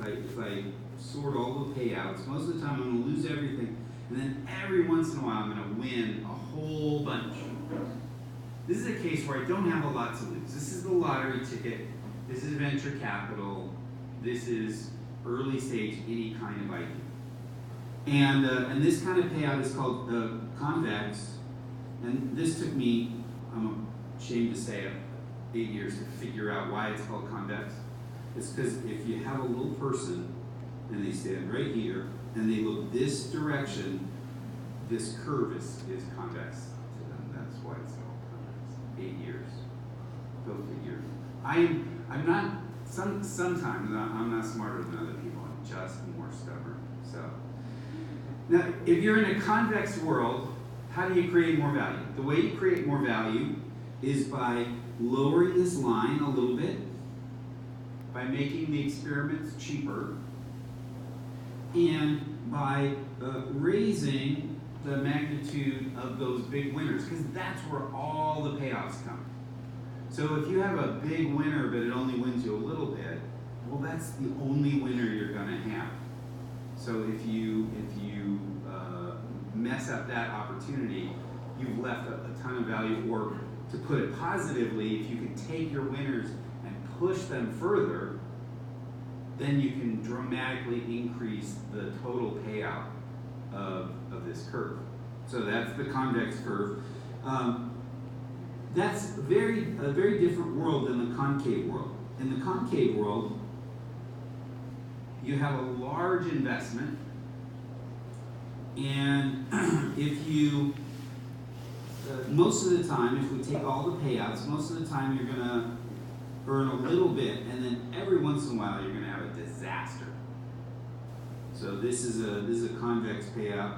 if I sort all the payouts, most of the time I'm going to lose everything, and then every once in a while I'm going to win a whole bunch. This is a case where I don't have a lot to lose. This is the lottery ticket. This is venture capital. This is early stage, any kind of idea. And this kind of payout is called convex. And this took me, I'm ashamed to say it, 8 years to figure out why it's called convex. It's because if you have a little person and they stand right here and they look this direction, this curve is convex to them. That's why it's called convex. 8 years. Go figure. I'm not, sometimes I'm not smarter than other people. I'm just more stubborn. So now, if you're in a convex world, how do you create more value? The way you create more value is by lowering this line a little bit, by making the experiments cheaper, and by raising the magnitude of those big winners, because that's where all the payoffs come. So if you have a big winner but it only wins you a little bit, well, that's the only winner you're going to have. So if you mess up that opportunity, you've left a ton of value. Or to put it positively, if you can take your winners and push them further, then you can dramatically increase the total payout of this curve. So that's the convex curve. That's a very different world than the concave world. In the concave world, you have a large investment, and if you, most of the time, if we take all the payouts, most of the time you're going to earn a little bit, and then every once in a while you're going to have a disaster. So this is a convex payout,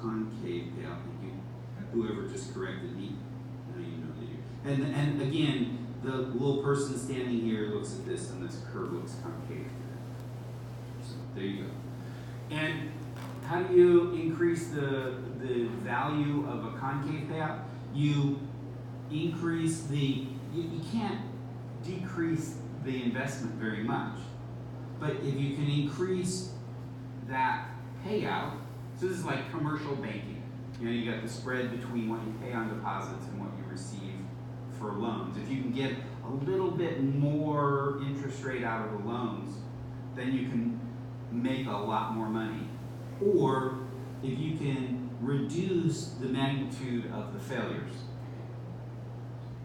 concave payout. Whoever just corrected me, now you know that you. And again, the little person standing here looks at this, and this curve looks concave. So there you go. And how do you increase the value of a concave payout? You increase you can't decrease the investment very much, but if you can increase that payout, so this is like commercial banking. You know, you got the spread between what you pay on deposits and what you receive for loans. If you can get a little bit more interest rate out of the loans, then you can make a lot more money. Or if you can reduce the magnitude of the failures.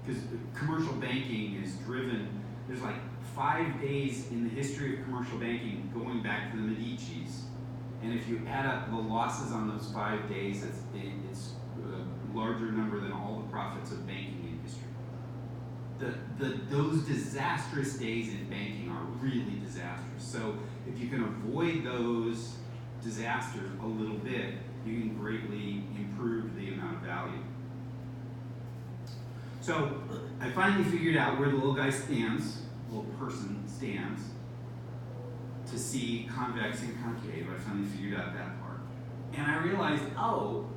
Because commercial banking is driven, there's like 5 days in the history of commercial banking going back to the Medicis. And if you add up the losses on those 5 days, it's a larger number than all the profits of banking in history. Those disastrous days in banking are really disastrous. So if you can avoid those disasters a little bit, you can greatly improve the amount of value. So I finally figured out where the little guy stands, the little person stands, to see convex and concave. I finally figured out that part. And I realized, oh,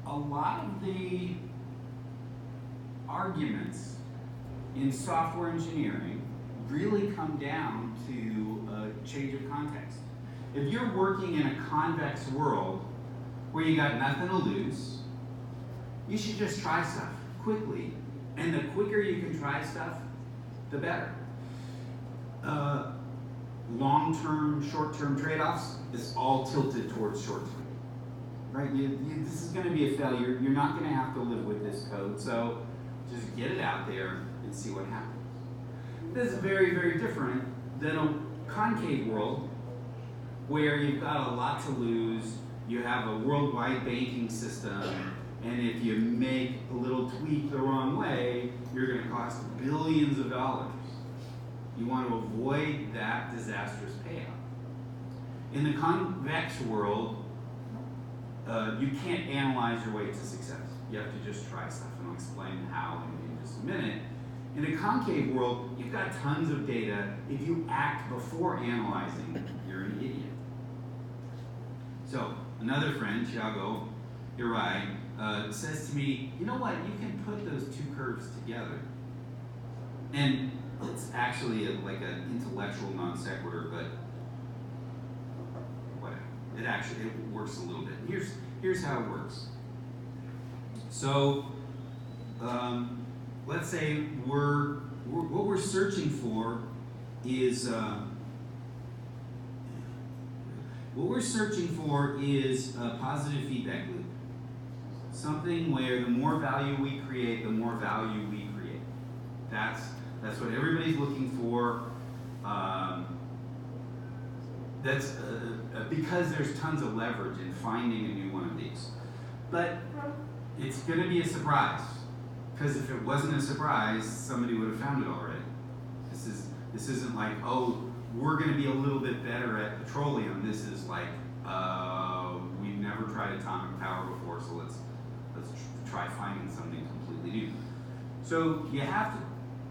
a lot of the arguments in software engineering really come down to a change of context. If you're working in a convex world where you got nothing to lose, you should just try stuff quickly. And the quicker you can try stuff, the better. Long-term, short-term trade-offs is all tilted towards short-term. Right? This is going to be a failure. You're not going to have to live with this code, so just get it out there and see what happens. This is very, very different than a concave world where you've got a lot to lose, you have a worldwide banking system, and if you make a little tweak the wrong way, you're going to cost billions of dollars. You want to avoid that disastrous payout. In the convex world, you can't analyze your way to success. You have to just try stuff, and I'll explain how in just a minute. In a concave world, you've got tons of data. If you act before analyzing, you're an idiot. So another friend, Thiago Irai, says to me, you know what, you can put those two curves together. And It's actually like an intellectual non sequitur, but whatever. It works a little bit. Here's how it works. So let's say what we're searching for is a positive feedback loop. Something where the more value we create, the more value we create. That's what everybody's looking for. That's because there's tons of leverage in finding a new one of these. But it's going to be a surprise, because if it wasn't a surprise, somebody would have found it already. This isn't like, oh, we're going to be a little bit better at petroleum. This is like, we've never tried atomic power before, so let's try finding something completely new. So you have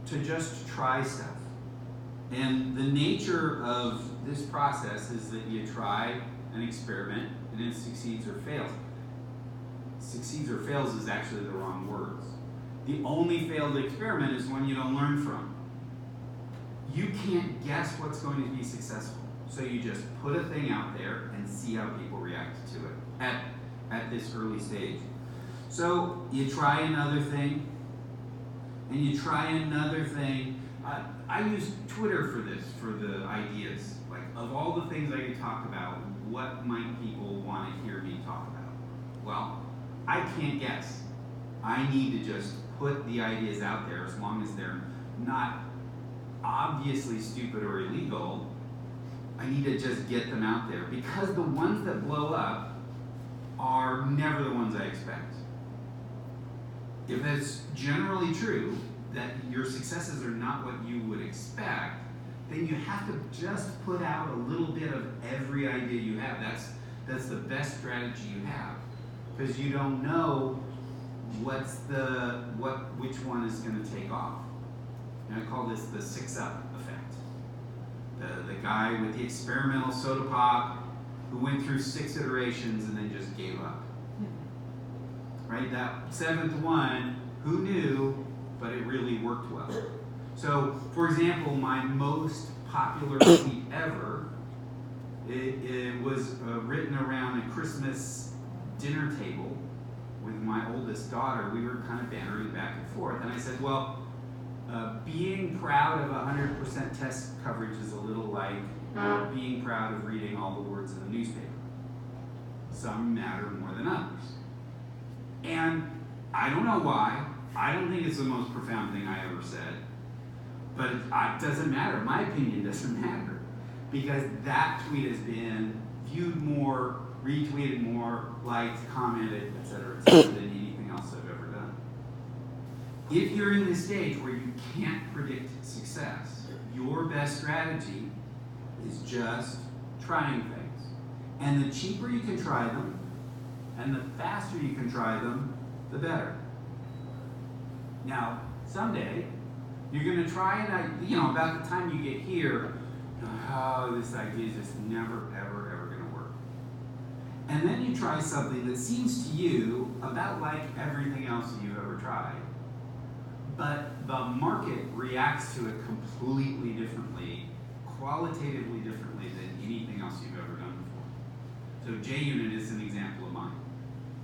to just try stuff. And the nature of this process is that you try an experiment and it succeeds or fails. Succeeds or fails is actually the wrong words. The only failed experiment is one you don't learn from. You can't guess what's going to be successful. So you just put a thing out there and see how people react to it at this early stage. So you try another thing, and you try another thing. I use Twitter for this, for the ideas. Like, of all the things I could talk about, what might people want to hear me talk about? Well, I can't guess. I need to just put the ideas out there, as long as they're not obviously stupid or illegal. I need to just get them out there, because the ones that blow up are never the ones I expect. If that's generally true, that your successes are not what you would expect, then you have to just put out a little bit of every idea you have. That's the best strategy you have, because you don't know which one is going to take off. And I call this the 6-up effect. The guy with the experimental soda pop who went through 6 iterations and then just gave up. Right? That 7th one, who knew, but it really worked well. So, for example, my most popular tweet ever, it was written around a Christmas dinner table with my oldest daughter. We were kind of bantering back and forth, and I said, well, being proud of 100% test coverage is a little like being proud of reading all the words in the newspaper. Some matter more than others. And I don't know why. I don't think it's the most profound thing I ever said. But it doesn't matter. My opinion doesn't matter. Because that tweet has been viewed more, retweeted more, liked, commented, etc., than anything else I've ever done. If you're in this stage where you can't predict success, your best strategy is just trying things. And the cheaper you can try them, and the faster you can try them, the better. Now, someday, you're going to try it, about the time you get here, this idea is just never, ever, ever going to work. And then you try something that seems to you about like everything else that you've ever tried, but the market reacts to it completely differently, qualitatively differently than anything else you've ever done before. So JUnit is an example of mine,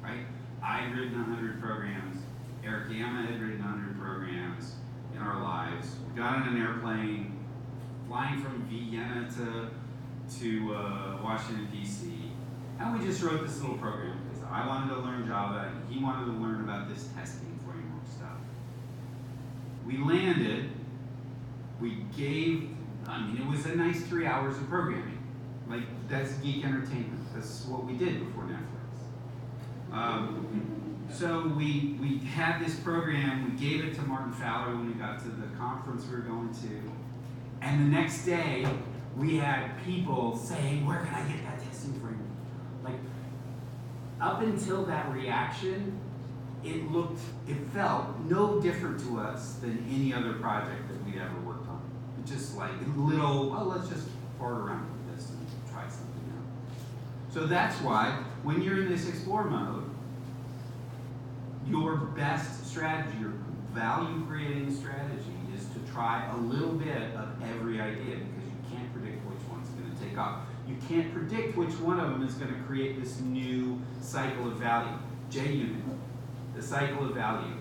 right? I'd written 100 programs. Eric Yama had written 100 programs in our lives. We got on an airplane, flying from Vienna to Washington, D.C., and we just wrote this little program because I wanted to learn Java, and he wanted to learn about this testing framework stuff. We landed, it was a nice 3 hours of programming. Like, that's geek entertainment. That's what we did before Netflix. So we had this program, we gave it to Martin Fowler when we got to the conference we were going to, and the next day we had people saying, where can I get that testing framework? Like, up until that reaction, it felt no different to us than any other project that we'd ever worked on. It just like let's just fart around with this and try something out. So that's why when you're in this explore mode, your best strategy, your value creating strategy, is to try a little bit of every idea because you can't predict which one's going to take off. You can't predict which one of them is going to create this new cycle of value. JUnit, the cycle of value.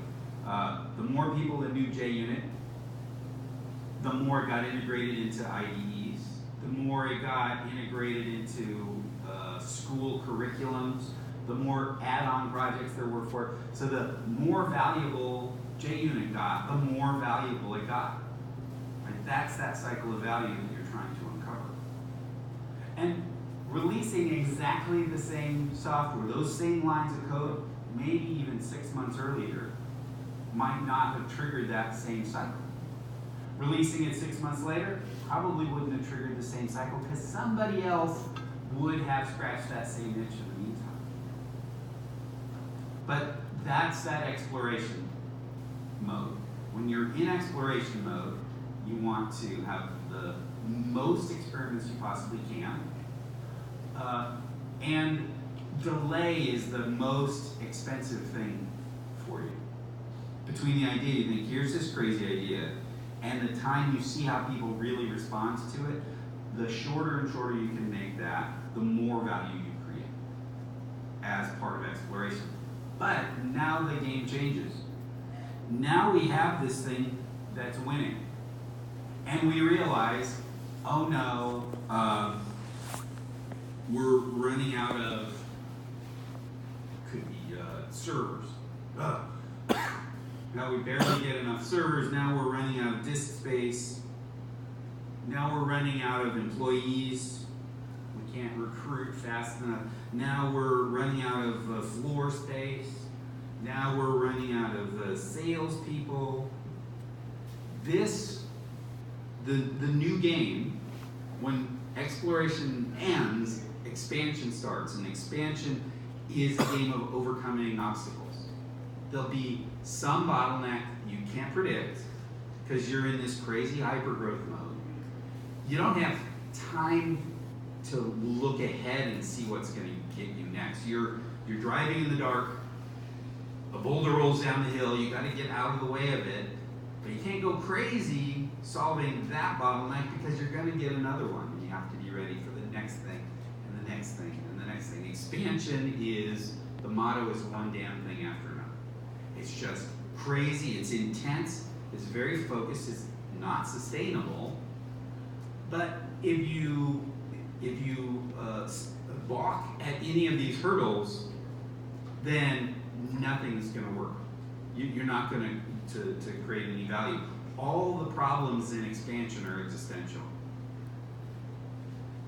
The more people that knew JUnit, the more it got integrated into IDEs, the more it got integrated into school curriculums, the more add-on projects there were for it. So the more valuable JUnit got, the more valuable it got. Right? That's that cycle of value that you're trying to uncover. And releasing exactly the same software, those same lines of code, maybe even 6 months earlier, might not have triggered that same cycle. Releasing it 6 months later probably wouldn't have triggered the same cycle because somebody else would have scratched that same itch in the meantime. But that's that exploration mode. When you're in exploration mode, you want to have the most experiments you possibly can. And delay is the most expensive thing for you. Between the idea you think, here's this crazy idea, and the time you see how people really respond to it, the shorter and shorter you can make that, the more value you create as part of exploration. But now the game changes. Now we have this thing that's winning. And we realize, oh no, we're running out of, could be servers. Now we barely get enough servers. Now we're running out of disk space. Now we're running out of employees. We can't recruit fast enough. Now we're running out of floor space. Now we're running out of salespeople. The new game, when exploration ends, expansion starts. And expansion is a game of overcoming obstacles. There'll be some bottleneck you can't predict because you're in this crazy hypergrowth mode. You don't have time to look ahead and see what's going to get you next. You're driving in the dark. A boulder rolls down the hill. You got to get out of the way of it, but you can't go crazy solving that bottleneck because you're going to get another one, and you have to be ready for the next thing, and the next thing, and the next thing. Expansion is, the motto is one damn thing after another. It's just crazy. It's intense. It's very focused. It's not sustainable. But if you balk at any of these hurdles, then nothing's going to work. You're not going to create any value. All the problems in expansion are existential.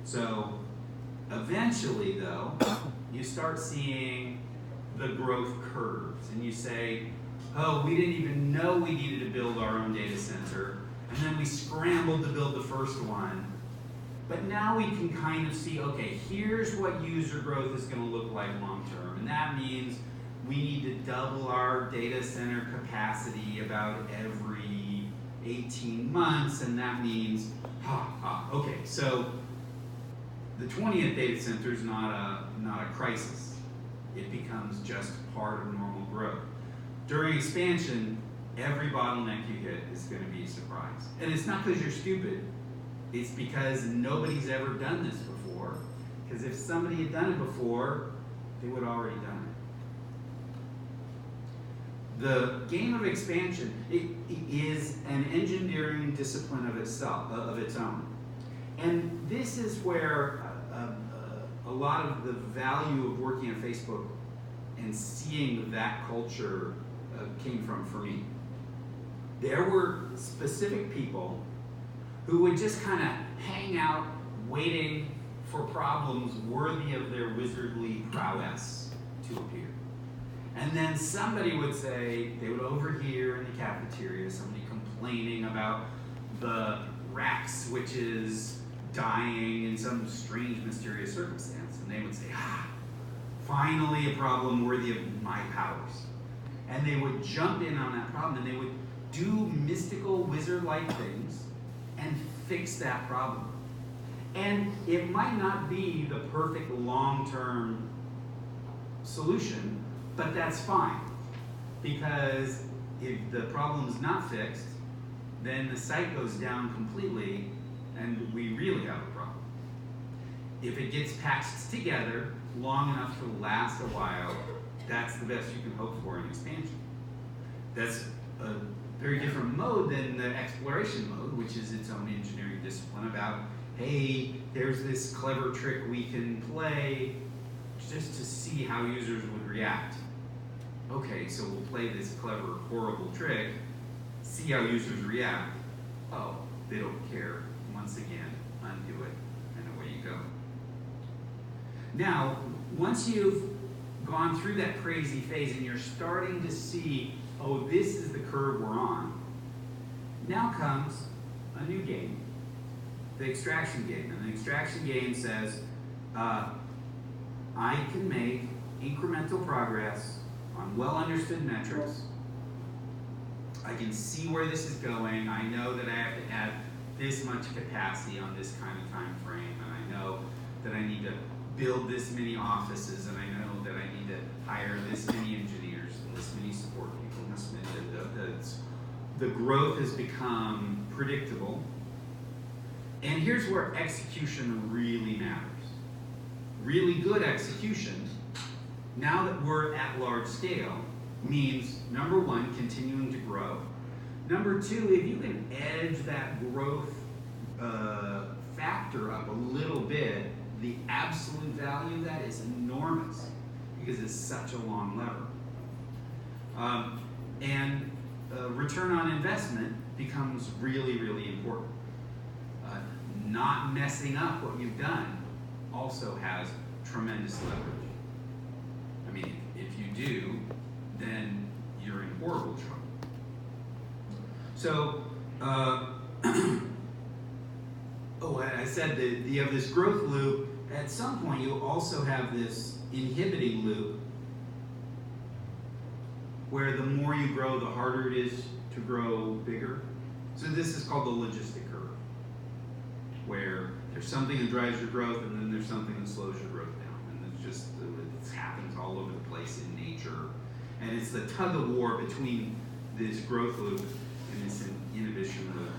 So eventually, though, you start seeing the growth curves, and you say, oh, we didn't even know we needed to build our own data center, and then we scrambled to build the first one. But now we can kind of see, okay, here's what user growth is going to look like long term, and that means we need to double our data center capacity about every 18 months, and that means, okay, so the 20th data center is not a crisis. It becomes just part of normal growth. During expansion, every bottleneck you hit is going to be a surprise. And it's not because you're stupid. It's because nobody's ever done this before. Because if somebody had done it before, they would have already done it. The game of expansion is an engineering discipline of itself, of its own. And this is where a lot of the value of working at Facebook and seeing that culture came from for me. There were specific people who would just kind of hang out waiting for problems worthy of their wizardly prowess to appear. And then somebody would say, they would overhear in the cafeteria somebody complaining about the rack switches dying in some strange, mysterious circumstance. And they would say, finally a problem worthy of my powers. And they would jump in on that problem, and they would do mystical wizard-like things and fix that problem. And it might not be the perfect long-term solution, but that's fine. Because if the problem's not fixed, then the site goes down completely and we really have a problem. If it gets patched together long enough to last a while, that's the best you can hope for in expansion. That's a very different mode than the exploration mode, which is its own engineering discipline about, hey, there's this clever trick we can play just to see how users would react. Okay, so we'll play this clever, horrible trick, see how users react. Oh, they don't care. Once again, undo it, and away you go. Now, once you've gone through that crazy phase and you're starting to see, oh, this is the curve we're on, now comes a new game, the extraction game. And the extraction game says, I can make incremental progress on well-understood metrics. I can see where this is going. I know that I have to add this much capacity on this kind of time frame, and I know that I need to build this many offices, and I know that I need to hire this many engineers, and this many support people, and this many, the growth has become predictable. And here's where execution really matters. Really good execution, now that we're at large scale, means number one, continuing to grow. Number two, if you can edge that growth factor up a little bit, the absolute value of that is enormous because it's such a long lever. And return on investment becomes really, really important. Not messing up what you've done also has tremendous leverage. I mean, if you do, then you're in horrible trouble. So, I said that you have this growth loop. At some point, you also have this inhibiting loop where the more you grow, the harder it is to grow bigger. So this is called the logistic curve, where there's something that drives your growth and then there's something that slows your growth down. And it's just, it happens all over the place in nature. And it's the tug of war between this growth loop and this inhibition loop.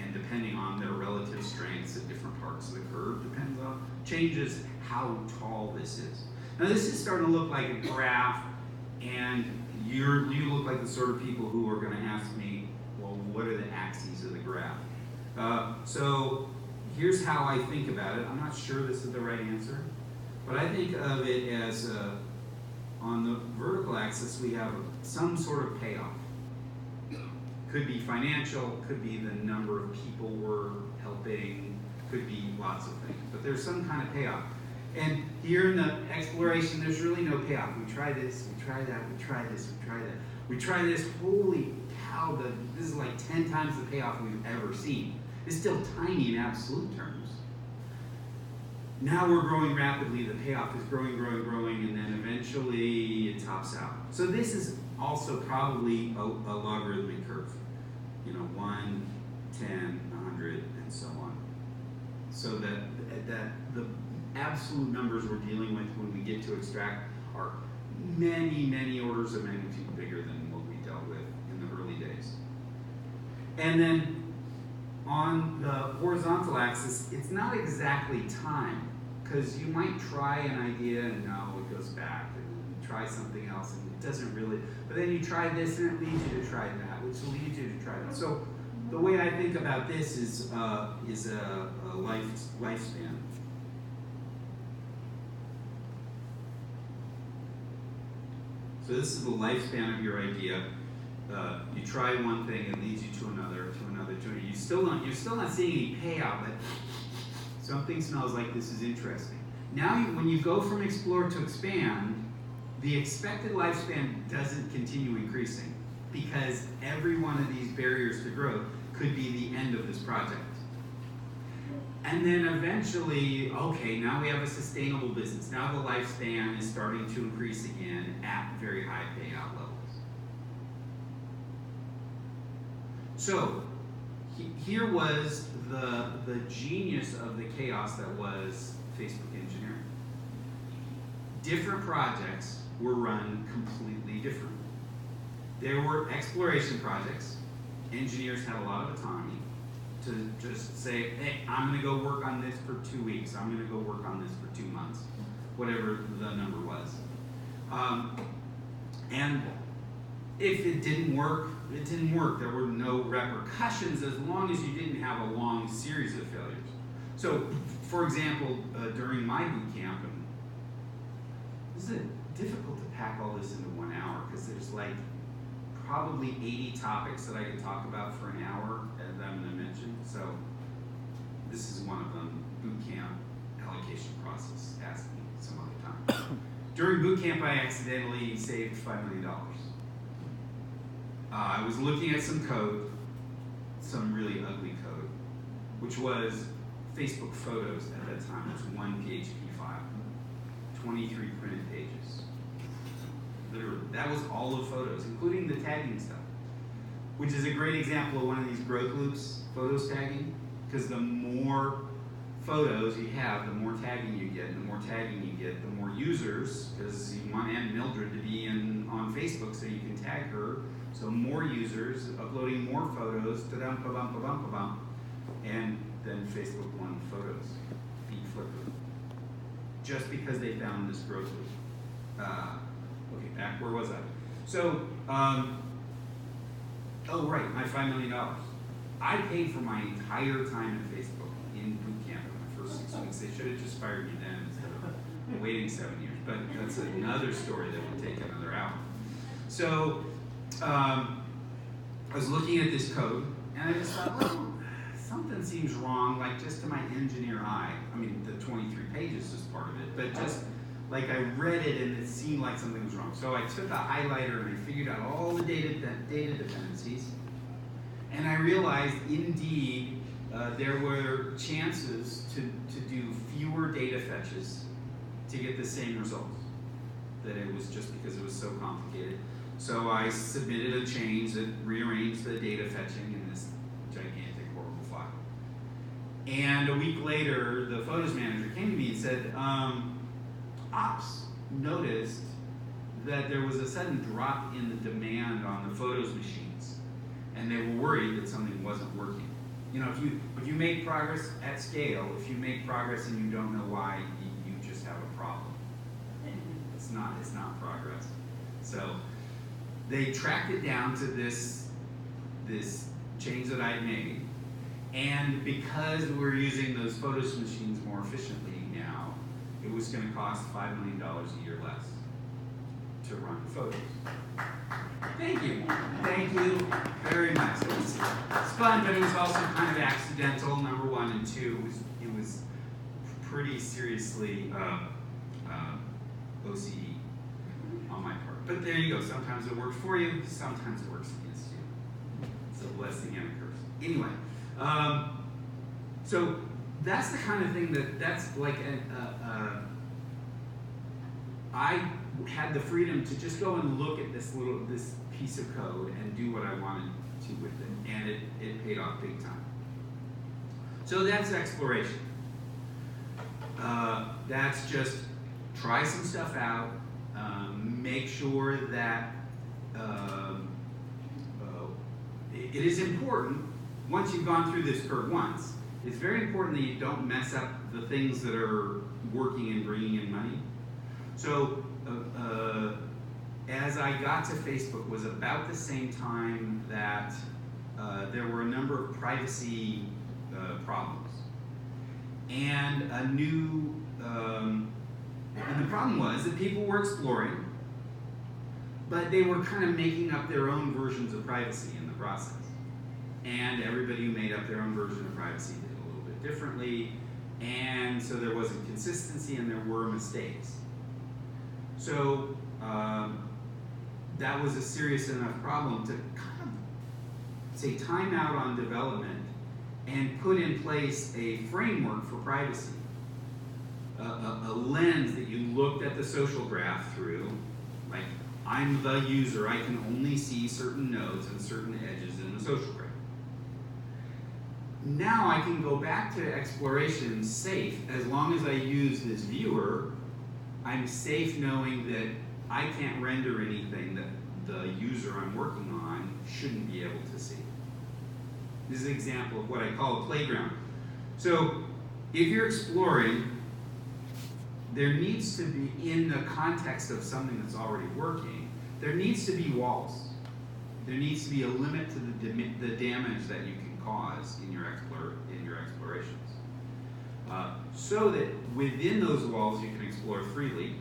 And depending on their relative strengths at different parts of the curve, changes how tall this is. Now this is starting to look like a graph, and you look like the sort of people who are going to ask me, well, what are the axes of the graph? So here's how I think about it. I'm not sure this is the right answer, but I think of it as on the vertical axis we have some sort of payoff. Could be financial, could be the number of people we're helping, could be lots of things, but there's some kind of payoff. And here in the exploration, there's really no payoff. We try this, we try that, we try this, we try that. We try this, holy cow, this is like 10 times the payoff we've ever seen. It's still tiny in absolute terms. Now we're growing rapidly, the payoff is growing, growing, growing, and then eventually it tops out. So this is also probably a logarithmic curve. 1, 10, 100, and so on. So that the absolute numbers we're dealing with when we get to extract are many, many orders of magnitude bigger than what we dealt with in the early days. And then on the horizontal axis, it's not exactly time, because you might try an idea and no, it goes back, and you try something else and it doesn't really, but then you try this and it leads you to try that, which will lead you to try that. So the way I think about this is a lifespan. So this is the lifespan of your idea. You try one thing, it leads you to another, to another, to another. You're still not seeing any payout, but something smells like this is interesting. Now, when you go from explore to expand, the expected lifespan doesn't continue increasing because every one of these barriers to growth could be the end of this project. And then eventually, okay, now we have a sustainable business. Now the lifespan is starting to increase again at very high payout levels. So here was the genius of the chaos that was Facebook engineering. Different projects were run completely differently. There were exploration projects engineers had a lot of autonomy to just say, hey, I'm going to go work on this for 2 weeks. I'm going to go work on this for 2 months, whatever the number was. And if it didn't work, it didn't work. There were no repercussions as long as you didn't have a long series of failures. So, for example, during my boot camp, and this is difficult to pack all this into 1 hour because there's like probably 80 topics that I could talk about for an hour, as I'm going to mention. So, this is one of them, boot camp allocation process. Ask me some other time. During boot camp, I accidentally saved $5 million. I was looking at some code, some really ugly code, which was Facebook photos at that time. It was 1 PHP file, 23 printed pages. Literally, that was all the photos, including the tagging stuff, which is a great example of one of these growth loops, photos tagging, because the more photos you have, the more tagging you get, and the more tagging you get, the more users, because you want Aunt Mildred to be on Facebook so you can tag her. So more users uploading more photos, ta-dum-pa-bum-pa-bum-pa-bum, and then Facebook won photos, beat Flickr, just because they found this growth loop. Okay, back, where was I? So, oh right, my $5 million. I paid for my entire time at Facebook in boot camp in my first 6 weeks. They should have just fired me then instead of waiting 7 years, but that's another story that would take another hour. So, I was looking at this code, and I just thought, well, something seems wrong, like just to my engineer eye. I mean, the 23 pages is part of it, but just like I read it and it seemed like something was wrong. So I took a highlighter and I figured out all the data dependencies, and I realized, indeed, there were chances to do fewer data fetches to get the same results. That it was just because it was so complicated. So I submitted a change that rearranged the data fetching in this gigantic, horrible file. And a week later, the photos manager came to me and said, Ops noticed that there was a sudden drop in the demand on the photos machines, and they were worried that something wasn't working. You know, if you make progress at scale, if you make progress and you don't know why, you just have a problem. It's not progress. So they tracked it down to this change that I made, and because we're using those photos machines more efficiently now, it was going to cost $5 million a year less to run photos. Thank you very much. It was fun, but it was also kind of accidental, number one, and two, it was pretty seriously OCD on my part. But there you go. Sometimes it works for you. Sometimes it works against you. It's a blessing and a curse. Anyway, so that's the kind of thing that's like I had the freedom to just go and look at this piece of code and do what I wanted to with it, and it paid off big time. So that's exploration. That's just try some stuff out. Make sure that it is important, once you've gone through this curve once, it's very important that you don't mess up the things that are working and bringing in money. So as I got to Facebook was about the same time that there were a number of privacy problems. And and the problem was that people were exploring, but they were kind of making up their own versions of privacy in the process. And everybody who made up their own version of privacy did a little bit differently, and so there wasn't consistency and there were mistakes. So that was a serious enough problem to kind of say time out on development and put in place a framework for privacy. A lens that you looked at the social graph through, like I'm the user, I can only see certain nodes and certain edges in the social graph. Now I can go back to exploration safe. As long as I use this viewer, I'm safe knowing that I can't render anything that the user I'm working on shouldn't be able to see. This is an example of what I call a playground. So if you're exploring, there needs to be, in the context of something that's already working, there needs to be walls. There needs to be a limit to the damage that you can cause in your explorations. So that within those walls you can explore freely,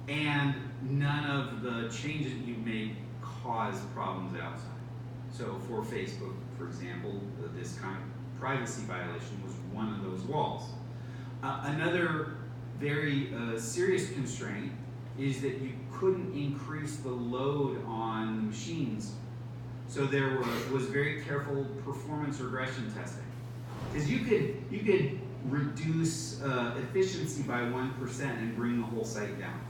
and none of the changes you make cause problems outside. So for Facebook, for example, this kind of privacy violation was one of those walls. Another very serious constraint is that you couldn't increase the load on the machines. So there was very careful performance regression testing. Because you could reduce efficiency by 1% and bring the whole site down.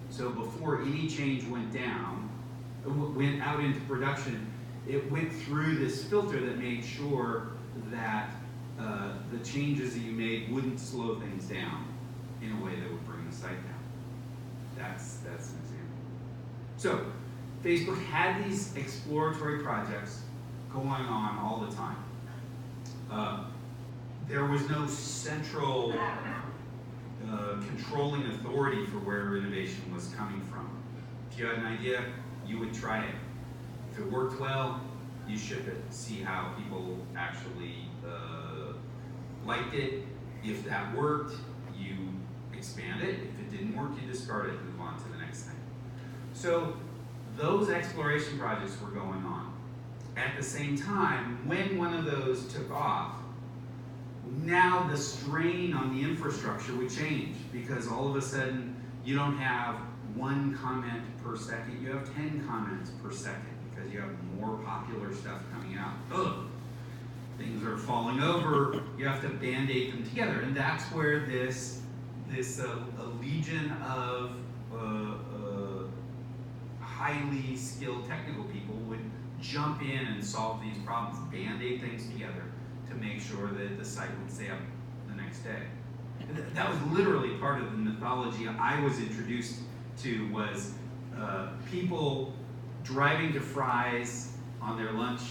So before any change went out into production, it went through this filter that made sure that the changes that you made wouldn't slow things down in a way that would bring the site down. That's an example. So Facebook had these exploratory projects going on all the time. There was no central controlling authority for where innovation was coming from. If you had an idea, you would try it. If it worked well, you ship it, see how people actually liked it. If that worked, you expand it. If it didn't work, you discard it and move on to the next thing. So those exploration projects were going on. At the same time, when one of those took off, now the strain on the infrastructure would change, because all of a sudden you don't have 1 comment per second, you have 10 comments per second, because you have more popular stuff coming out. Ugh, things are falling over, you have to band-aid them together, and that's where this a legion of highly skilled technical people would jump in and solve these problems, band-aid things together to make sure that the site would stay up the next day. That was literally part of the mythology I was introduced to, was people driving to Fry's on their lunch,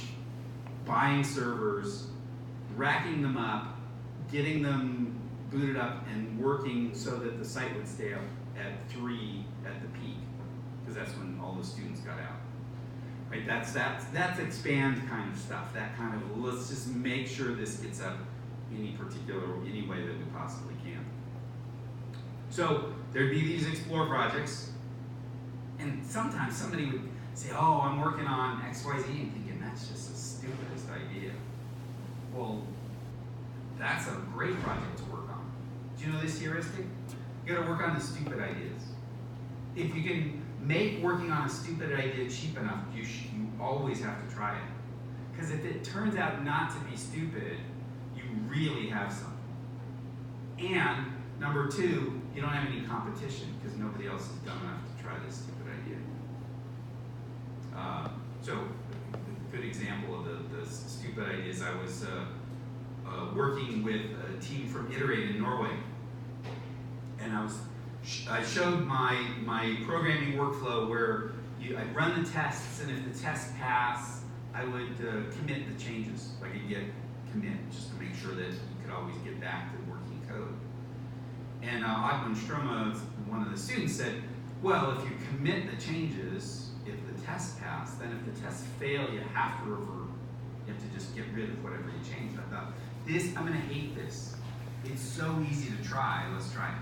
buying servers, racking them up, getting them booted up and working so that the site would stay up at 3 at the peak, because that's when all the students got out. Right? That's expand kind of stuff. That kind of, let's just make sure this gets up any way that we possibly can. So there'd be these explore projects, and sometimes somebody would say, oh, I'm working on XYZ, and thinking that's just the stupidest idea. Well, that's a great project to work on. Do you know this heuristic? You gotta work on the stupid ideas. If you can make working on a stupid idea cheap enough, you always have to try it. Because if it turns out not to be stupid, you really have something. And number 2, you don't have any competition, because nobody else is dumb enough to try this stupid idea. So a good example of the stupid ideas, I was working with a team from Iterate in Norway, and I showed my programming workflow where I'd run the tests, and if the tests pass, I would commit the changes. I could get commit just to make sure that you could always get back to working code. And Ogman Stroma, one of the students, said, well, if you commit the changes, if the tests pass, then if the tests fail, you have to revert. You have to just get rid of whatever you changed. I thought, I'm going to hate this. It's so easy to try. Let's try it.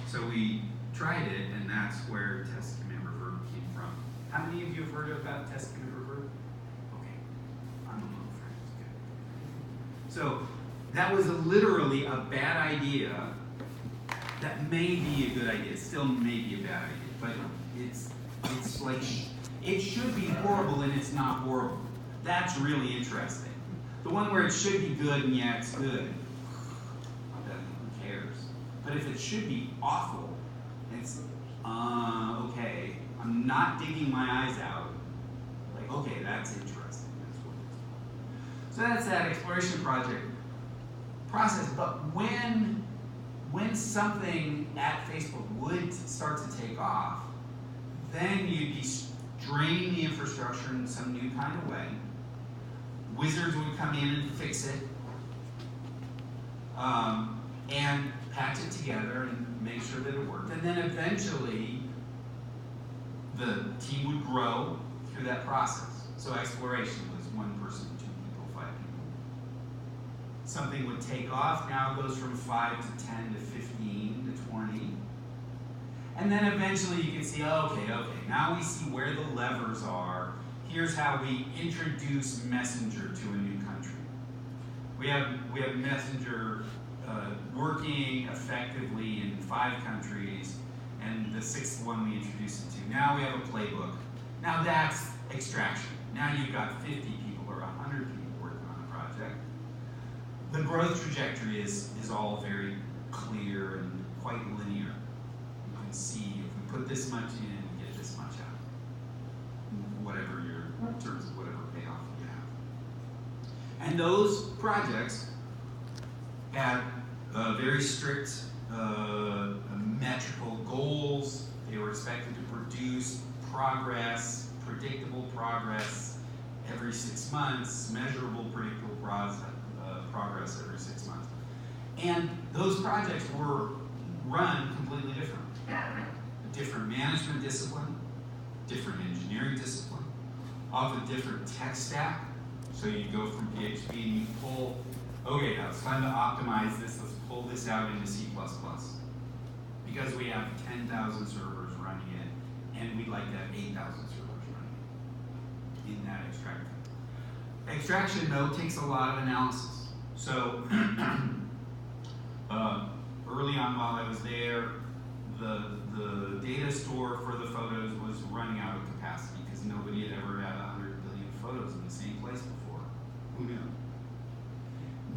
So we tried it, and that's where test commit revert came from. How many of you have heard about test commit revert? Okay, I'm among friends. Good. So that was literally a bad idea that may be a good idea. It still may be a bad idea, but it's like, it should be horrible and it's not horrible. That's really interesting. The one where it should be good and yeah, it's good, who cares? But if it should be awful, it's, okay, I'm not digging my eyes out. Like, okay, that's interesting. That's what it is. So that's that exploration project process. But when something at Facebook would start to take off, then you'd be draining the infrastructure in some new kind of way. wizards would come in and fix it, and patch it together and make sure that it worked. And then eventually, the team would grow through that process. So exploration was 1 person, 2 people, 5 people. Something would take off. Now it goes from 5 to 10 to 15 to 20. And then eventually you can see, okay, now we see where the levers are. Here's how we introduce Messenger to a new country. We have Messenger working effectively in 5 countries, and the 6th one we introduced it to. Now we have a playbook. Now that's extraction. Now you've got 50 people or 100 people working on a project. The growth trajectory is all very clear and quite linear. You can see if we put this much in, we get this much out. Whatever in terms of whatever payoff you have. And those projects had very strict metrical goals. They were expected to produce progress, predictable progress every 6 months, measurable, predictable progress every 6 months. And those projects were run completely different. A different management discipline, different engineering discipline, often different tech stack. So you go from PHP and you pull, okay, now it's time to optimize this, let's pull this out into C++. Because we have 10,000 servers running it, and we'd like to have 8,000 servers running it in that extraction. Extraction, though, takes a lot of analysis. So early on while I was there, the data store for the photos was running out of capacity because nobody had ever had 100 billion photos in the same place before. Who knew?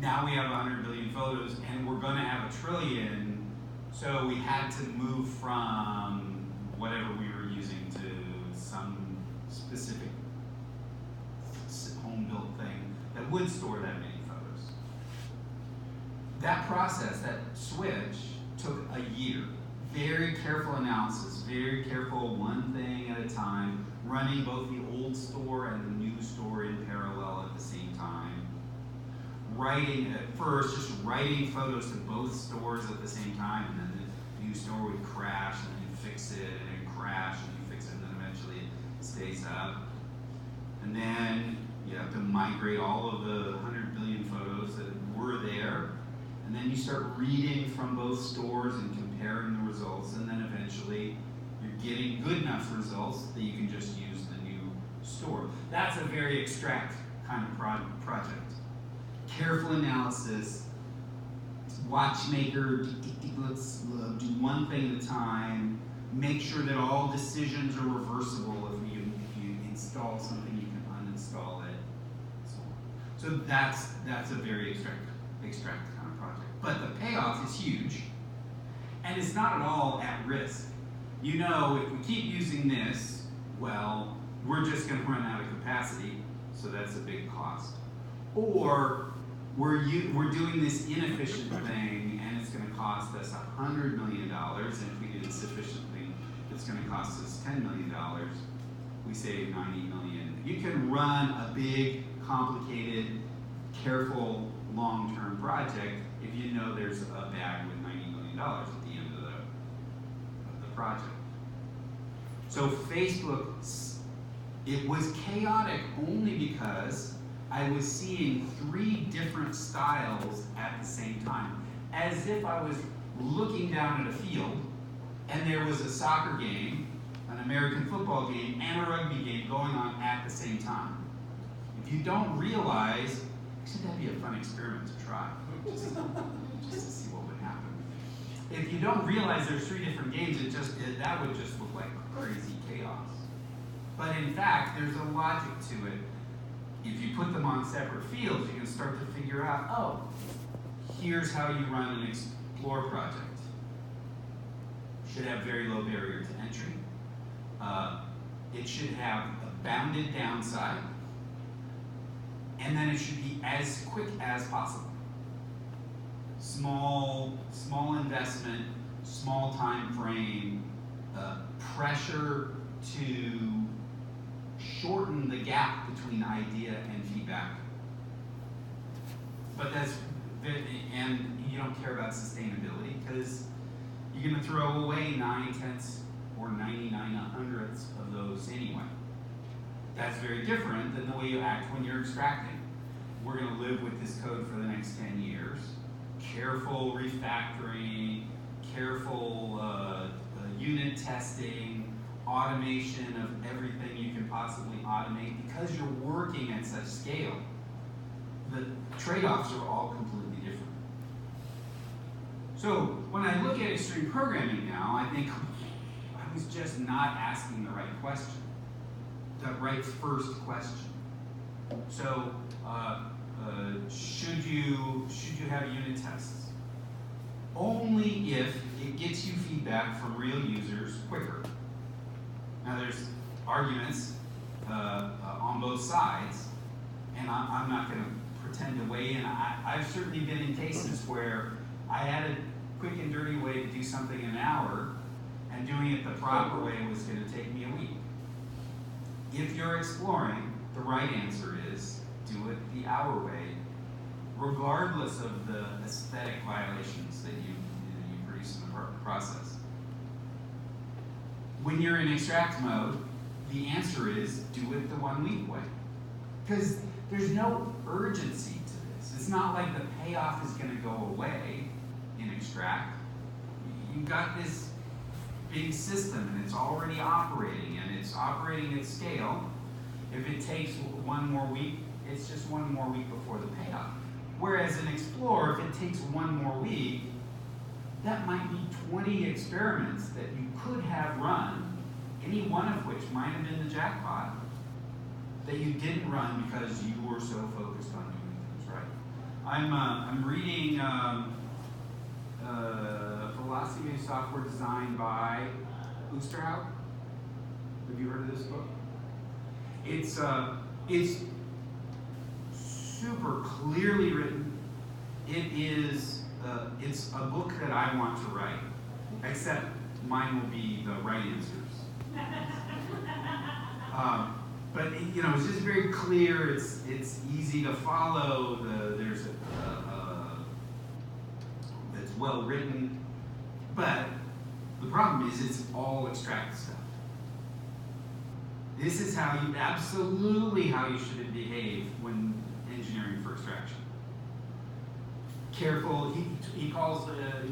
Now we have 100 billion photos, and we're going to have 1 trillion. So we had to move from whatever we were using to some specific home-built thing that would store that many photos. That process, that switch, took a year. Very careful analysis, very careful, one thing at a time, running both the old store and the new store in parallel at the same time. Writing, at first, just writing photos to both stores at the same time, and then the new store would crash, and then you fix it, and it crash, and you fix it, and then eventually it stays up. And then you have to migrate all of the 100 billion photos that were there, and then you start reading from both stores and comparing the results, and then eventually you're getting good enough results that you can just use the new store. That's a very extract kind of project. Careful analysis, watchmaker, let's do one thing at a time, make sure that all decisions are reversible. If you install something, you can uninstall it, so on. So that's a very extract kind of project. But the payoff is huge, and it's not at all at risk. You know, if we keep using this, well, we're just going to run out of capacity, so that's a big cost. Or we're doing this inefficient thing, and it's going to cost us $100 million, and if we do it sufficiently, it's going to cost us $10 million. We save $90 million. You can run a big, complicated, careful, long-term project if you know there's a bag with $90 million at the end of the project. So Facebook, it was chaotic only because I was seeing 3 different styles at the same time, as if I was looking down at a field and there was a soccer game, an American football game, and a rugby game going on at the same time. If you don't realize, actually that'd be a fun experiment to try, just to see what would happen. If you don't realize there's 3 different games, that would just look like crazy chaos. But in fact, there's a logic to it. If you put them on separate fields, you can start to figure out, oh, here's how you run an explore project. Should have very low barrier to entry. It should have a bounded downside. And then it should be as quick as possible. Small investment, small time frame, pressure to shorten the gap between idea and feedback but and you don't care about sustainability because you're going to throw away 9/10 or 99/100 of those anyway. That's very different than the way you act when you're extracting. We're going to live with this code for the next 10 years. Careful refactoring, careful unit testing, automation of everything you can possibly automate because you're working at such scale. The trade-offs are all completely different. So when I look at extreme programming now, I think I was just not asking the right question, the right first question. So should you have unit tests? Only if it gets you feedback from real users quicker. Now there's arguments on both sides, and I'm not going to pretend to weigh in. I've certainly been in cases where I had a quick and dirty way to do something in an hour, and doing it the proper way was going to take me a week. If you're exploring, the right answer is do it the our way, regardless of the aesthetic violations that you produce in the process. When you're in extract mode, the answer is do it the 1 week way. Because there's no urgency to this. It's not like the payoff is going to go away in extract. You've got this big system and it's already operating and it's operating at scale. If it takes 1 more week, it's just 1 more week before the payoff. Whereas in Explore, if it takes 1 more week, that might be 20 experiments that you could have run, any one of which might have been the jackpot, that you didn't run because you were so focused on doing things right. I'm reading Philosophy of Software Design by Oosterhout. Have you heard of this book? It's super clearly written. It's a book that I want to write, except mine will be the right answers. But it's just very clear. It's easy to follow. There's it's well written, but the problem is it's all extract stuff. This is absolutely how you should behave when engineering for extraction. Careful. He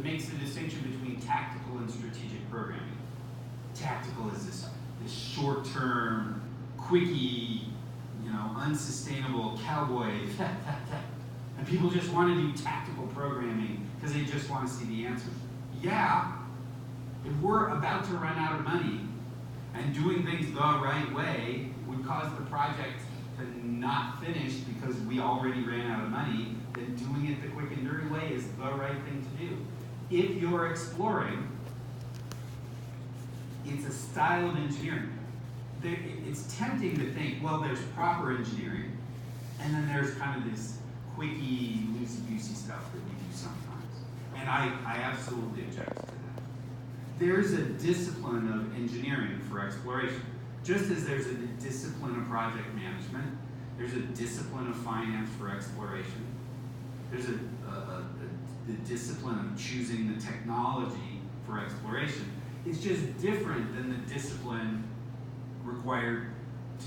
makes the distinction between tactical and strategic programming. Tactical is this short-term, quickie, unsustainable cowboy, and people just want to do tactical programming because they just want to see the answers. Yeah, if we're about to run out of money and doing things the right way would cause the project to not finish because we already ran out of money, then doing it the quick and dirty way is the right thing to do. If you're exploring, it's a style of engineering. It's tempting to think, well, there's proper engineering, and then there's kind of this quickie, loosey-goosey stuff that we do sometimes. And I absolutely object to that. There's a discipline of engineering for exploration. Just as there's a discipline of project management, there's a discipline of finance for exploration. There's the discipline of choosing the technology for exploration. It's just different than the discipline required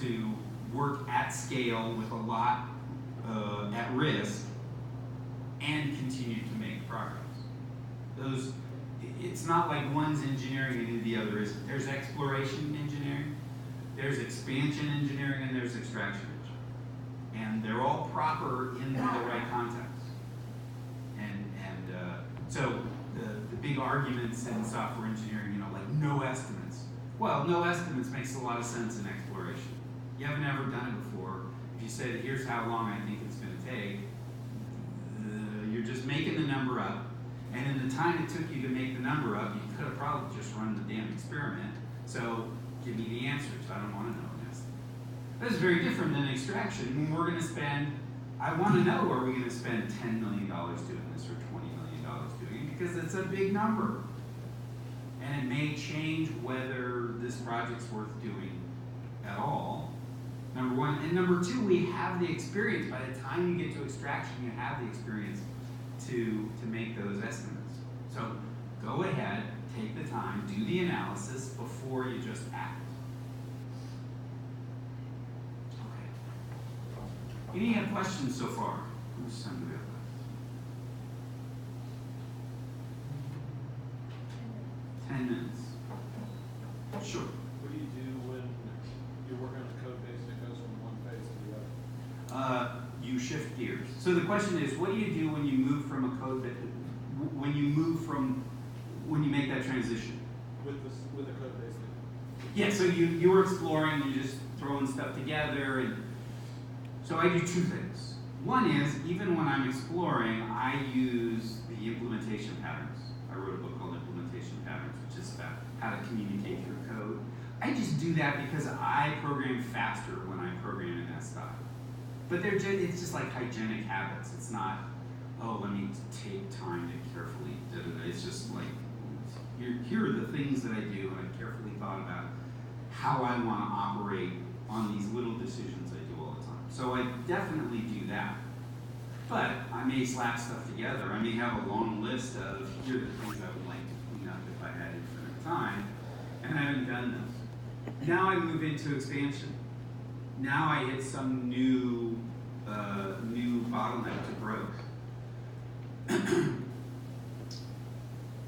to work at scale with a lot at risk and continue to make progress. It's not like one's engineering and the other isn't. There's exploration engineering, there's expansion engineering, and there's extraction engineering. And they're all proper in the right context. So the big arguments in software engineering, like no estimates. Well, no estimates makes a lot of sense in exploration. You haven't ever done it before. If you said, here's how long I think it's going to take, you're just making the number up. And in the time it took you to make the number up, you could have probably just run the damn experiment. So give me the answers. I don't want to know an estimate. That's very different than extraction. When we're going to spend, I want to know, are we going to spend $10 million doing this or $20 million doing it? Because it's a big number. And it may change whether this project's worth doing at all. Number one. And number two, we have the experience. By the time you get to extraction, you have the experience to make those estimates. So go ahead, take the time, do the analysis before you just act. Okay. Any questions so far? How much time do we have left? 10 minutes. Sure. What do you do when you're working on a code base that goes from one phase to the other? You shift gears. So the question is, what do you do when you move from a code base, when you make that transition? With a code base that... Yeah, so you were exploring, you're just throwing stuff together, and so I do two things. One is, even when I'm exploring, I use the implementation patterns. I wrote a book called Implementation Patterns, which is about how to communicate your code. I just do that because I program faster when I program in that style. But it's just like hygienic habits. It's not, oh, let me take time to carefully do it. It's just like, here are the things that I do, and I carefully thought about how I want to operate on these little decisions I do all the time. So I definitely do that. But I may slap stuff together. I may have a long list of, here are the things I would like to clean up if I had infinite time, and I haven't done those. Now I move into expansion. Now I hit some new bottleneck to growth.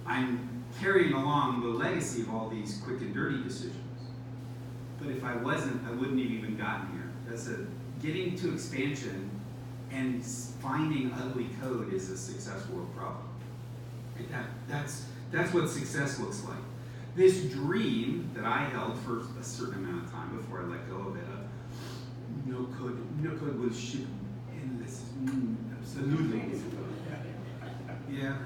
I'm carrying along the legacy of all these quick and dirty decisions. But if I wasn't, I wouldn't have even gotten here. Getting to expansion and finding ugly code is a success world problem. That's what success looks like. This dream that I held for a certain amount of time before I let go of it, no code will ship endless, absolutely. Yeah.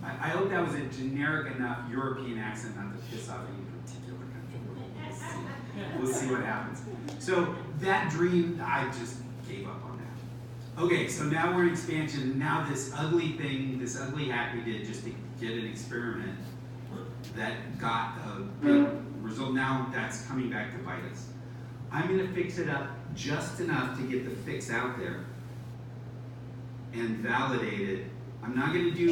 I hope that was a generic enough European accent not to piss off any particular country. We'll see what happens. So that dream, I just gave up on that. Okay, so now we're in expansion. Now this ugly thing, this ugly hack we did just to get an experiment that got a big result, now that's coming back to bite us. I'm going to fix it up just enough to get the fix out there and validate it. I'm not going to do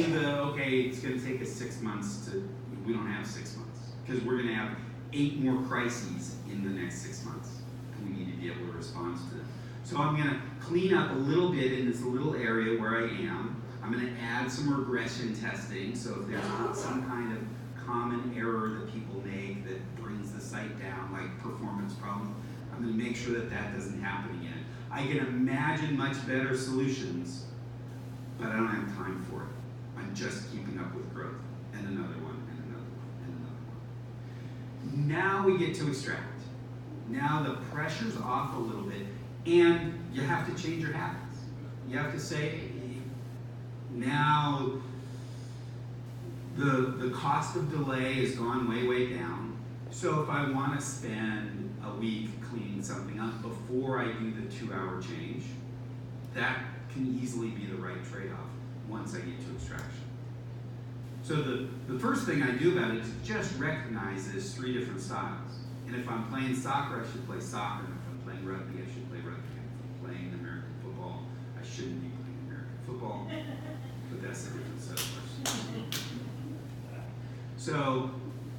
okay, it's going to take us 6 months to, we don't have 6 months, because we're going to have 8 more crises in the next 6 months, and we need to be able to respond to them. So I'm going to clean up a little bit in this little area where I am. I'm going to add some regression testing, so if there's not some kind of common error that people make that brings the site down, like performance problem, I'm going to make sure that that doesn't happen again. I can imagine much better solutions, but I don't have time for it. I'm just keeping up with growth, and another one, and another one, and another one. Now we get to extract. Now the pressure's off a little bit, and you have to change your habits. You have to say, now the cost of delay has gone way, way down. So if I want to spend a week cleaning something up before I do the 2-hour change, that can easily be the right trade-off once I get to extraction. So the first thing I do about it is just recognize there's 3 different styles. And if I'm playing soccer, I should play soccer. And if I'm playing rugby, I should play rugby. If I'm playing American football, I shouldn't be playing American football. But that's a different set of questions. So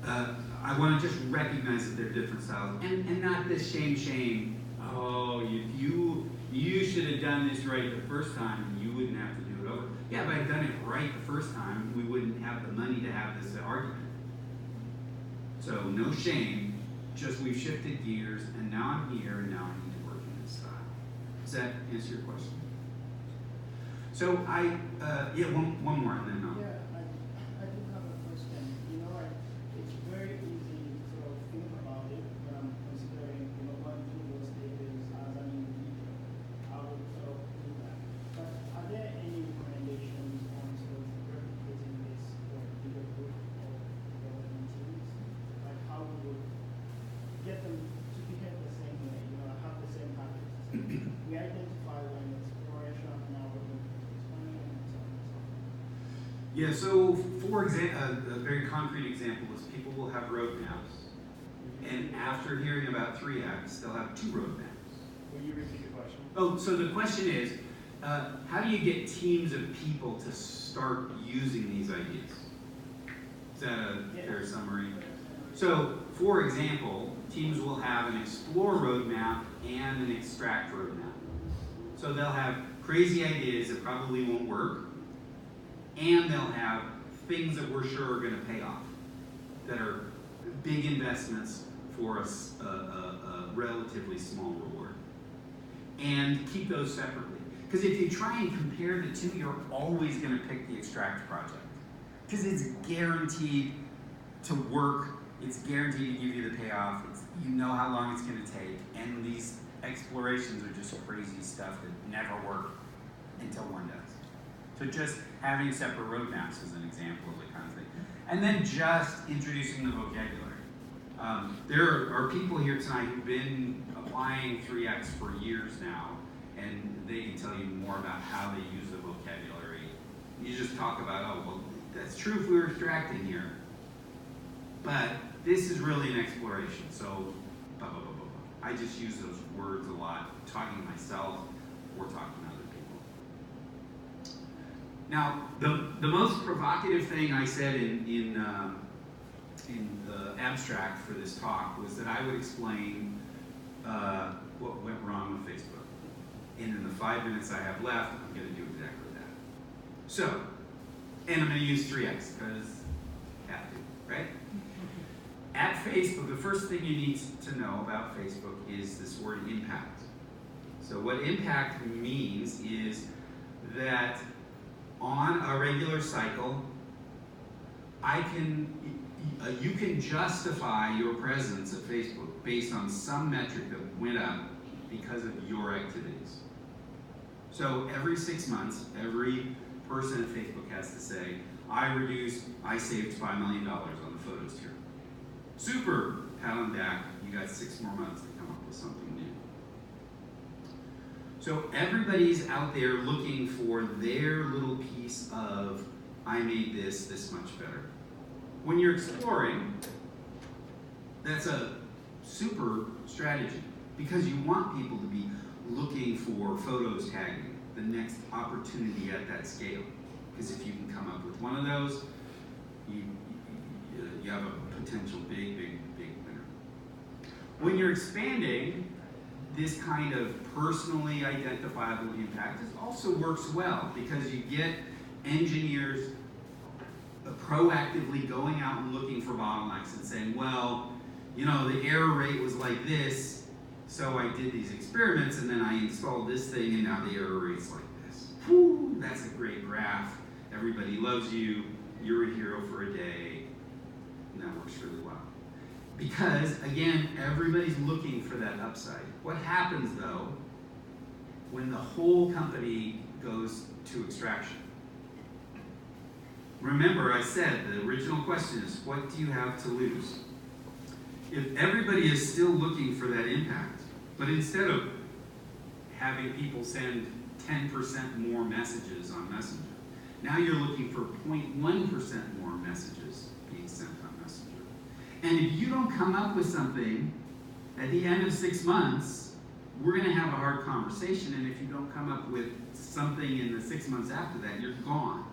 I want to just recognize that they're different styles, and not this shame. Oh, you should have done this right the first time, and you wouldn't have to do it over. Yeah, but I've done it right the first time, we wouldn't have the money to have this argument. So no shame, just we've shifted gears, and now I'm here, and now I need to work in this style. Does that answer your question? So one more, and then I'll. Yeah, I do have a question. You know, it's very easy to think about it when I'm considering, going through those stages as an individual. I would sort of do that. But are there any recommendations on sort of replicating this for a bigger group or teams? Like how we would get them to behave the same way, have the same habits. We identify when exploration, now we're going to expansion and so on and so on. Yeah, so for example, a very concrete example is people will have roadmaps And after hearing about 3X, they'll have 2 roadmaps. Will you repeat the question? Oh, so the question is, how do you get teams of people to start using these ideas? Is that a fair summary? So, for example, teams will have an explore roadmap and an extract roadmap. So they'll have crazy ideas that probably won't work, and they'll have things that we're sure are going to pay off, that are big investments for a relatively small reward. And keep those separately. Because if you try and compare the two, you're always going to pick the extract project. Because it's guaranteed to work, it's guaranteed to give you the payoff, you know how long it's going to take, and these explorations are just crazy stuff that never work until one does. So just having separate roadmaps is an example of the kind of thing. And then just introducing the vocabulary. There are people here tonight who've been applying 3X for years now, and they can tell you more about how they use the vocabulary. You just talk about, oh, well, that's true if we were extracting here, but this is really an exploration, so blah, blah, blah, blah, blah. I just use those words a lot, talking to myself or talking to other people. Now, the most provocative thing I said in the abstract for this talk was that I would explain what went wrong with Facebook. And in the 5 minutes I have left, I'm going to do exactly that. So, and I'm going to use 3X because I have to, right? At Facebook, the first thing you need to know about Facebook is this word impact. So what impact means is that on a regular cycle, you can justify your presence at Facebook based on some metric that went up because of your activities. So every 6 months, every person at Facebook has to say, I saved $5 million on the photos tier. Super, pat on the back, you got 6 more months to come up with something new. So everybody's out there looking for their little piece of, I made this much better. When you're exploring, that's a super strategy because you want people to be looking for photos tagging, the next opportunity at that scale. Because if you can come up with one of those, you have a potential big winner. When you're expanding, this kind of personally identifiable impact also works well because you get engineers proactively going out and looking for bottlenecks and saying, well, you know, the error rate was like this, so I did these experiments and then I installed this thing and now the error rate's like this. Whew, that's a great graph. Everybody loves you. You're a hero for a day. And that works really well. Because, again, everybody's looking for that upside. What happens, though, when the whole company goes to extraction? Remember, I said the original question is, what do you have to lose? If everybody is still looking for that impact, but instead of having people send 10% more messages on Messenger, now you're looking for 0.1% more messages being sent on Messenger. And if you don't come up with something at the end of 6 months, we're going to have a hard conversation, and if you don't come up with something in the 6 months after that, you're gone.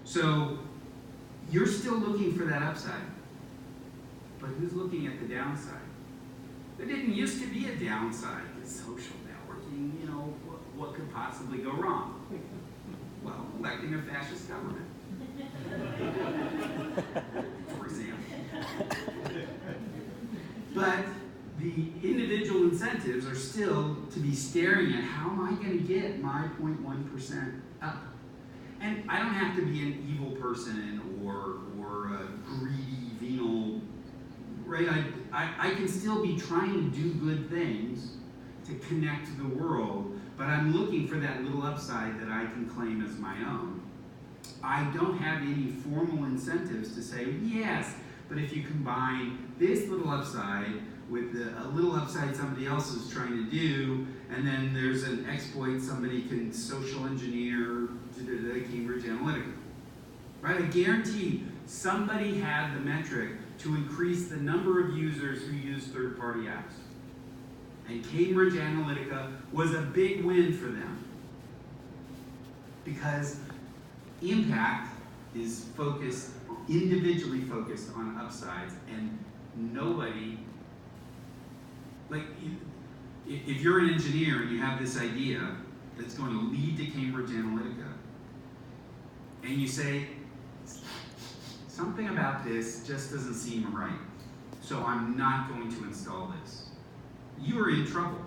So you're still looking for that upside, but who's looking at the downside? There didn't used to be a downside to social networking. You know, what could possibly go wrong? Well, electing a fascist government, for example. But the individual incentives are still to be staring at how am I going to get my 0.1% up? And I don't have to be an evil person or a greedy, venal, right? I can still be trying to do good things to connect to the world, but I'm looking for that little upside that I can claim as my own. I don't have any formal incentives to say, yes, but if you combine this little upside with a little upside somebody else is trying to do, and then there's an exploit somebody can social engineer to the Cambridge Analytica. Right? I guarantee somebody had the metric to increase the number of users who use third-party apps. And Cambridge Analytica was a big win for them, because impact is focused, individually focused on upsides, and nobody, like, if you're an engineer and you have this idea that's going to lead to Cambridge Analytica, and you say, something about this just doesn't seem right, so I'm not going to install this. You are in trouble.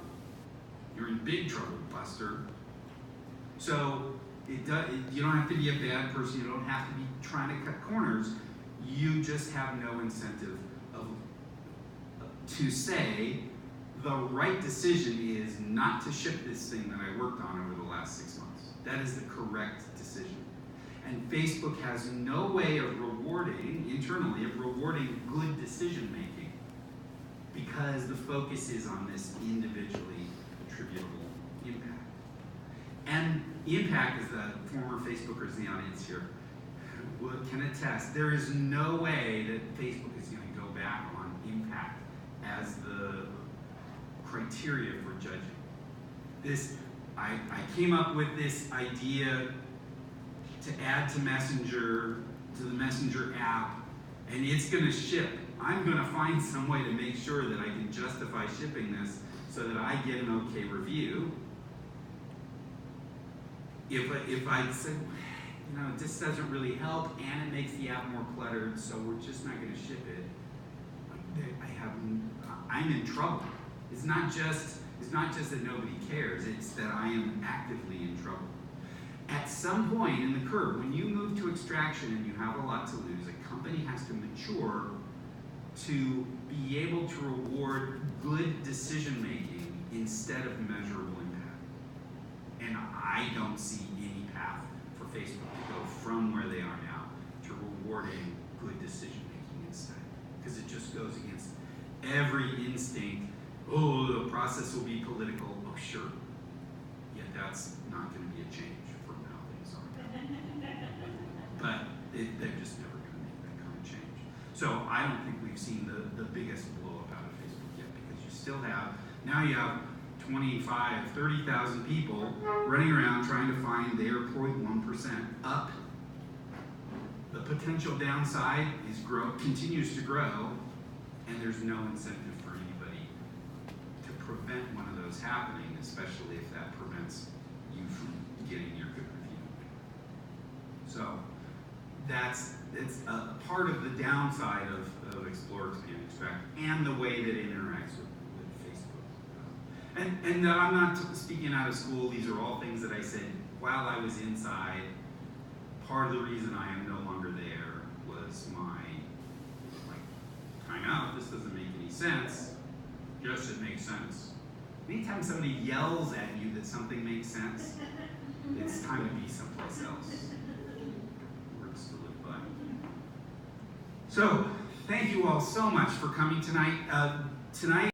You're in big trouble, Buster. So you don't have to be a bad person. You don't have to be trying to cut corners. You just have no incentive to say the right decision is not to ship this thing that I worked on over the last 6 months. That is the correct decision. And Facebook has no way of rewarding, internally, of rewarding good decision making, because the focus is on this individually attributable impact. And impact, as the former Facebookers in the audience here can attest, there is no way that Facebook is going to go back on impact as the criteria for judging. I came up with this idea to add to the Messenger app, and it's going to ship. I'm going to find some way to make sure that I can justify shipping this so that I get an okay review. If I said, this doesn't really help and it makes the app more cluttered, so we're just not going to ship it, I'm in trouble. It's not just that nobody cares, it's that I am actively in trouble. At some point in the curve, when you move to extraction and you have a lot to lose, a company has to mature to be able to reward good decision making instead of measurable impact. And I don't see any path for Facebook to go from where they are now to rewarding good decision making instead. Because it just goes against every instinct. Oh, the process will be political. Oh, sure. Yet that's not going to be a change from how things are. But they're just never going to make that kind of change. So I don't think we've seen the biggest blow up out of Facebook yet, because you still have, now you have 25, 30,000 people running around trying to find their 0.1% up. The potential downside continues to grow, and there's no incentive for anybody to prevent one of those happening, especially if that prevents you from getting your good review. So it's a part of the downside of Explore, Expand, Extract, and the way that it interacts with Facebook. And I'm not speaking out of school. These are all things that I said while I was inside. Part of the reason I am no longer there was time out. This doesn't make any sense. Yes, it makes sense. Anytime somebody yells at you that something makes sense, it's time to be someplace else. Words to live by. So, thank you all so much for coming tonight. Tonight.